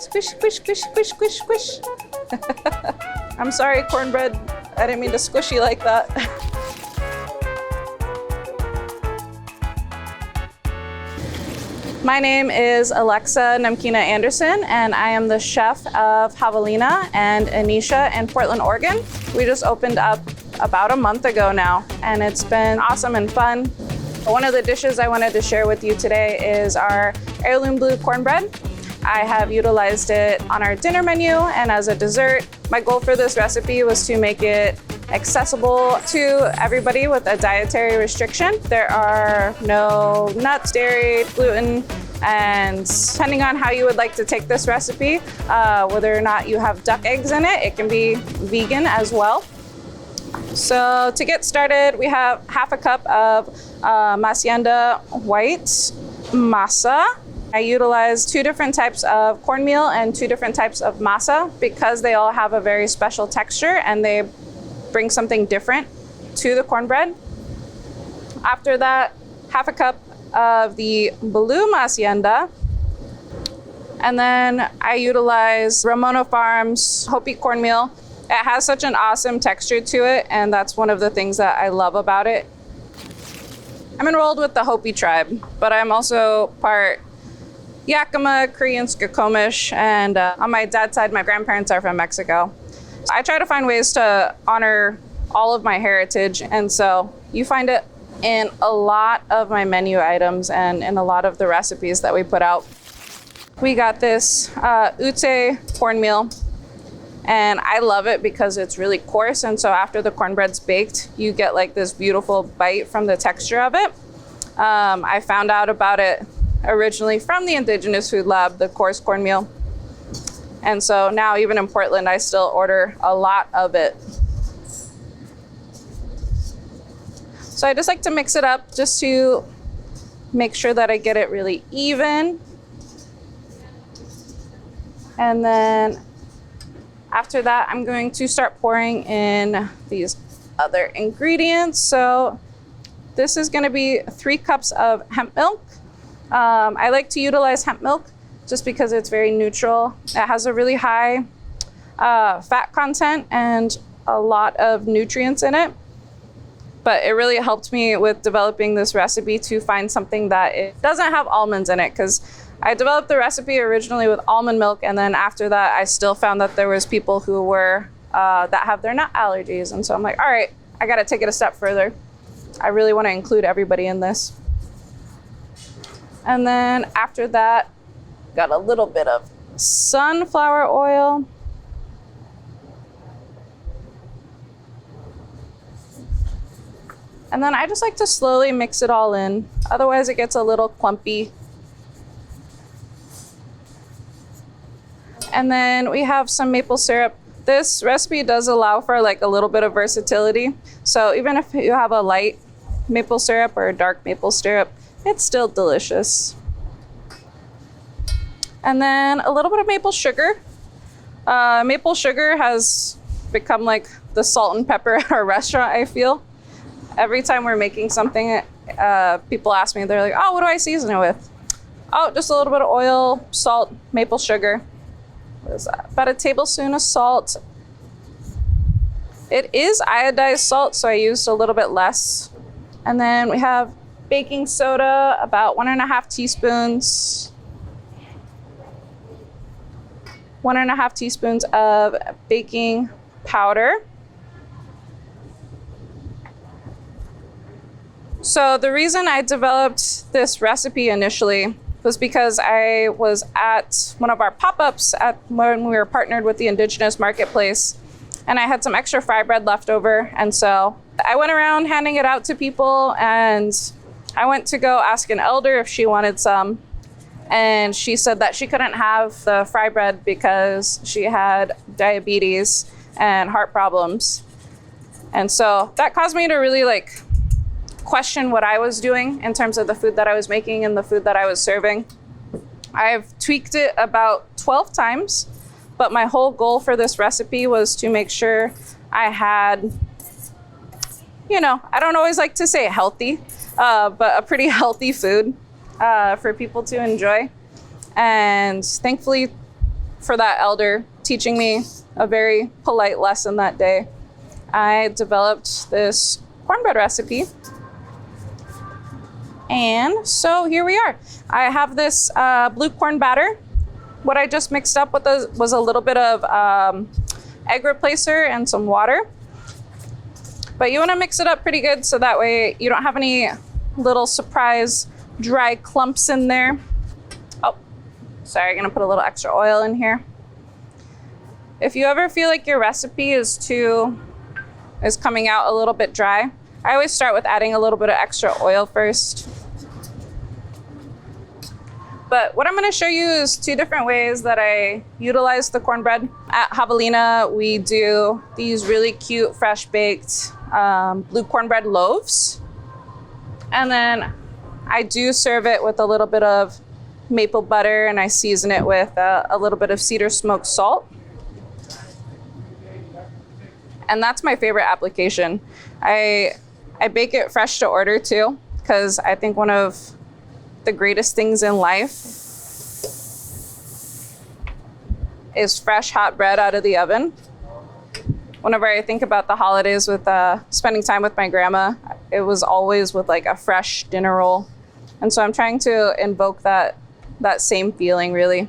Squish, squish, squish, squish, squish, squish. I'm sorry, cornbread. I didn't mean to squish you like that. My name is Alexa Numkena-Anderson, and I am the chef of Javelina and Anisha in Portland, Oregon. We just opened up about a month ago now, and it's been awesome and fun. One of the dishes I wanted to share with you today is our Heirloom blue cornbread. I have utilized it on our dinner menu and as a dessert. My goal for this recipe was to make it accessible to everybody with a dietary restriction. There are no nuts, dairy, gluten, and depending on how you would like to take this recipe, whether or not you have duck eggs in it, it can be vegan as well. So to get started, we have half a cup of Hacienda white masa. I utilize 2 different types of cornmeal and 2 different types of masa because they all have a very special texture and they bring something different to the cornbread. After that, half a cup of the blue Hacienda. And then I utilize Ramona Farms Hopi cornmeal. It has such an awesome texture to it, and that's one of the things that I love about it. I'm enrolled with the Hopi tribe, but I'm also part Yakima, Cree, and Skokomish, and on my dad's side, my grandparents are from Mexico. I try to find ways to honor all of my heritage, and so you find it in a lot of my menu items and in a lot of the recipes that we put out. We got this ute cornmeal, and I love it because it's really coarse, and so after the cornbread's baked, you get like this beautiful bite from the texture of it. I found out about it originally from the Indigenous Food Lab, the coarse cornmeal. And so now even in Portland, I still order a lot of it. So I just like to mix it up just to make sure that I get it really even. And then after that, I'm going to start pouring in these other ingredients. So this is gonna be 3 cups of hemp milk. I like to utilize hemp milk just because it's very neutral. It has a really high fat content and a lot of nutrients in it. But it really helped me with developing this recipe to find something that it doesn't have almonds in it, because I developed the recipe originally with almond milk, and then after that I still found that there was people who were that have their nut allergies, and so I'm like, all right, I gotta take it a step further. I really want to include everybody in this. And then after that, got a little bit of sunflower oil. And then I just like to slowly mix it all in. Otherwise it gets a little clumpy. And then we have some maple syrup. This recipe does allow for like a little bit of versatility. So even if you have a light maple syrup or a dark maple syrup, it's still delicious. And then a little bit of maple sugar. Maple sugar has become like the salt and pepper at our restaurant, I feel. Every time we're making something, people ask me, they're like, oh, what do I season it with? Oh, just a little bit of oil, salt, maple sugar. What is that? About a tablespoon of salt. It is iodized salt, so I used a little bit less. And then we have baking soda, about 1.5 teaspoons. 1.5 teaspoons of baking powder. So the reason I developed this recipe initially was because I was at one of our pop-ups when we were partnered with the Indigenous Marketplace, and I had some extra fry bread left over, and so I went around handing it out to people, and I went to go ask an elder if she wanted some, and she said that she couldn't have the fry bread because she had diabetes and heart problems. And so that caused me to really question what I was doing in terms of the food that I was making and the food that I was serving. I've tweaked it about 12 times, but my whole goal for this recipe was to make sure I had, I don't always like to say healthy, but a pretty healthy food for people to enjoy. And thankfully, for that elder teaching me a very polite lesson that day, I developed this cornbread recipe. And so here we are. I have this blue corn batter. What I just mixed up with was a little bit of egg replacer and some water. But you want to mix it up pretty good so that way you don't have any little surprise dry clumps in there. Oh, sorry, I'm going to put a little extra oil in here. If you ever feel like your recipe is coming out a little bit dry, I always start with adding a little bit of extra oil first. But what I'm going to show you is 2 different ways that I utilize the cornbread. At Javelina, we do these really cute, fresh baked blue cornbread loaves. And then I do serve it with a little bit of maple butter, and I season it with a little bit of cedar smoked salt. And that's my favorite application. I bake it fresh to order too, because I think one of the greatest things in life is fresh hot bread out of the oven. Whenever I think about the holidays with spending time with my grandma, it was always with like a fresh dinner roll. And so I'm trying to invoke that same feeling really.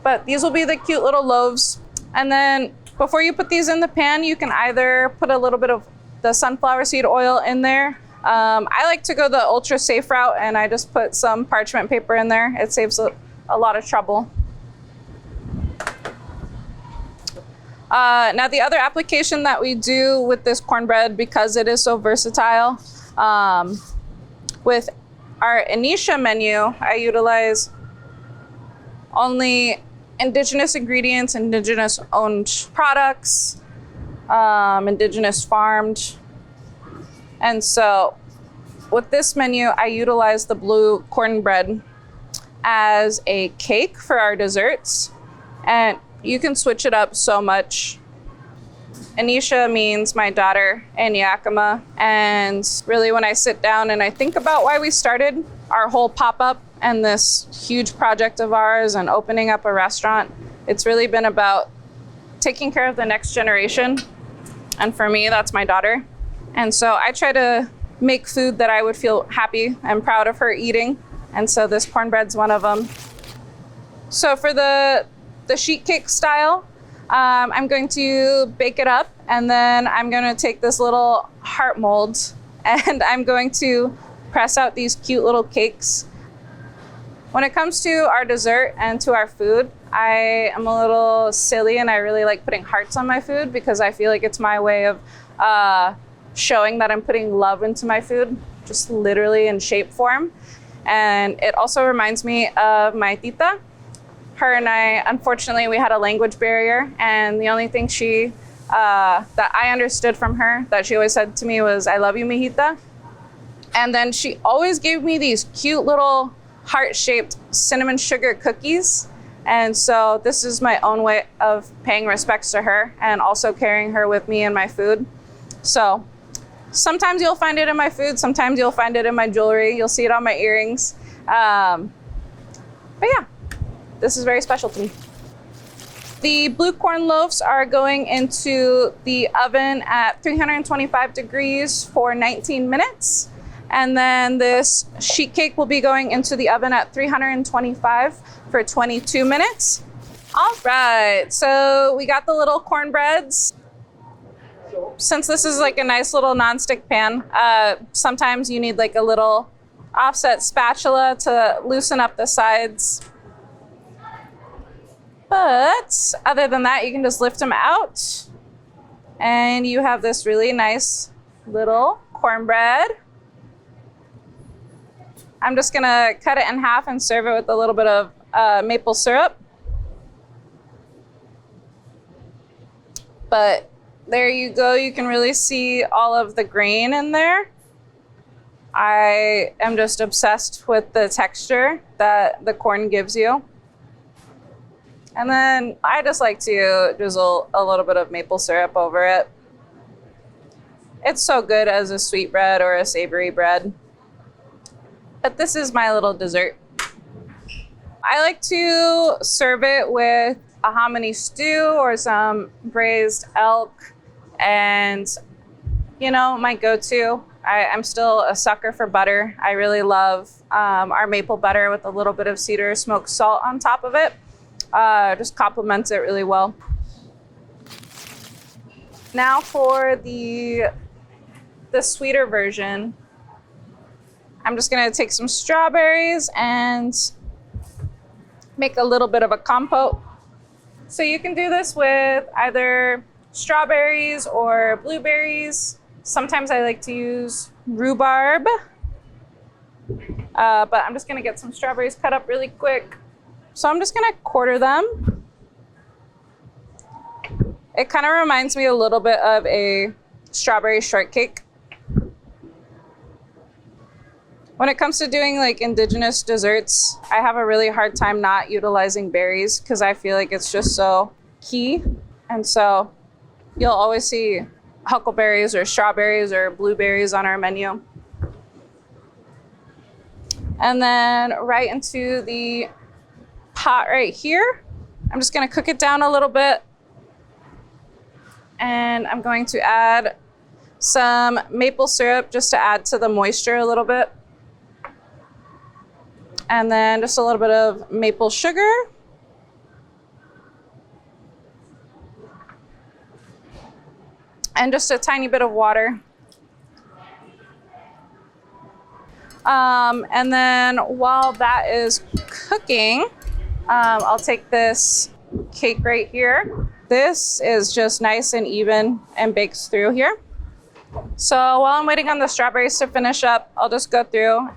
But these will be the cute little loaves. And then before you put these in the pan, you can either put a little bit of the sunflower seed oil in there. I like to go the ultra safe route, and I just put some parchment paper in there. It saves a lot of trouble. Now the other application that we do with this cornbread, because it is so versatile, with our Anisha menu, I utilize only indigenous ingredients, indigenous owned products, indigenous farmed. And so with this menu, I utilize the blue cornbread as a cake for our desserts. And you can switch it up so much. Anisha means my daughter in Yakima. And really when I sit down and I think about why we started our whole pop-up and this huge project of ours and opening up a restaurant, it's really been about taking care of the next generation. And for me, that's my daughter. And so I try to make food that I would feel happy and proud of her eating. And so this cornbread's one of them. So for the sheet cake style, I'm going to bake it up, and then I'm going to take this little heart mold and I'm going to press out these cute little cakes. When it comes to our dessert and to our food, I am a little silly and I really like putting hearts on my food because I feel like it's my way of showing that I'm putting love into my food, just literally in shape form. And it also reminds me of my tita. Her and I, unfortunately, we had a language barrier, and the only thing that I understood from her that she always said to me was, "I love you, mijita." And then she always gave me these cute little heart-shaped cinnamon sugar cookies. And so this is my own way of paying respects to her and also carrying her with me in my food. So sometimes you'll find it in my food, sometimes you'll find it in my jewelry, you'll see it on my earrings. But yeah, this is very special to me. The blue corn loaves are going into the oven at 325 degrees for 19 minutes. And then this sheet cake will be going into the oven at 325 for 22 minutes. All right, so we got the little cornbreads. Since this is like a nice little nonstick pan, sometimes you need like a little offset spatula to loosen up the sides. But other than that, you can just lift them out and you have this really nice little cornbread. I'm just gonna cut it in half and serve it with a little bit of maple syrup. But there you go, you can really see all of the grain in there. I am just obsessed with the texture that the corn gives you. And then I just like to drizzle a little bit of maple syrup over it. It's so good as a sweet bread or a savory bread. But this is my little dessert. I like to serve it with a hominy stew or some braised elk, and my go-to, I'm still a sucker for butter. I really love our maple butter with a little bit of cedar smoked salt on top of it. Just complements it really well. Now for the sweeter version, I'm just gonna take some strawberries and make a little bit of a compote. So you can do this with either strawberries or blueberries. Sometimes I like to use rhubarb, but I'm just gonna get some strawberries cut up really quick. So I'm just gonna quarter them. It kind of reminds me a little bit of a strawberry shortcake. When it comes to doing like indigenous desserts, I have a really hard time not utilizing berries because I feel like it's just so key. And so you'll always see huckleberries or strawberries or blueberries on our menu. And then right into the pot right here, I'm just gonna cook it down a little bit. And I'm going to add some maple syrup just to add to the moisture a little bit. And then just a little bit of maple sugar. And just a tiny bit of water. And then while that is cooking, I'll take this cake right here. This is just nice and even and bakes through here. So while I'm waiting on the strawberries to finish up, I'll just go through.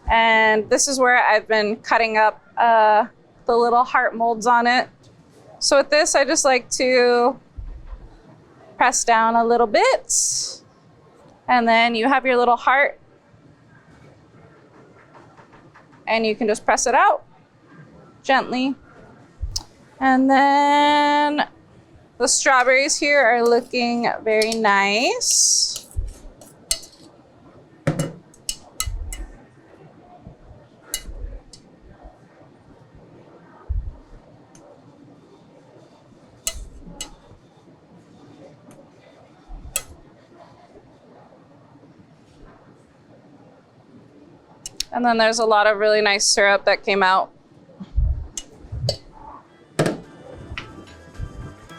And this is where I've been cutting up the little heart molds on it. So with this, I just like to press down a little bit. And then you have your little heart. And you can just press it out gently. And then the strawberries here are looking very nice. And then there's a lot of really nice syrup that came out.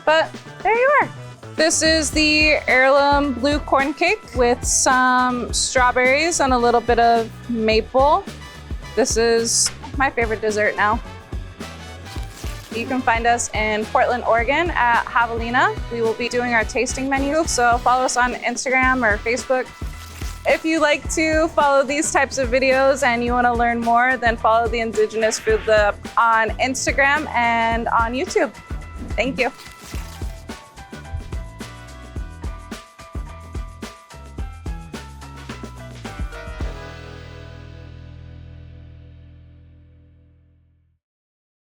But there you are. This is the Heirloom blue corn cake with some strawberries and a little bit of maple. This is my favorite dessert now. You can find us in Portland, Oregon at Javelina. We will be doing our tasting menu, so follow us on Instagram or Facebook. If you like to follow these types of videos and you want to learn more, then follow the Indigenous Food Lab on Instagram and on YouTube. Thank you.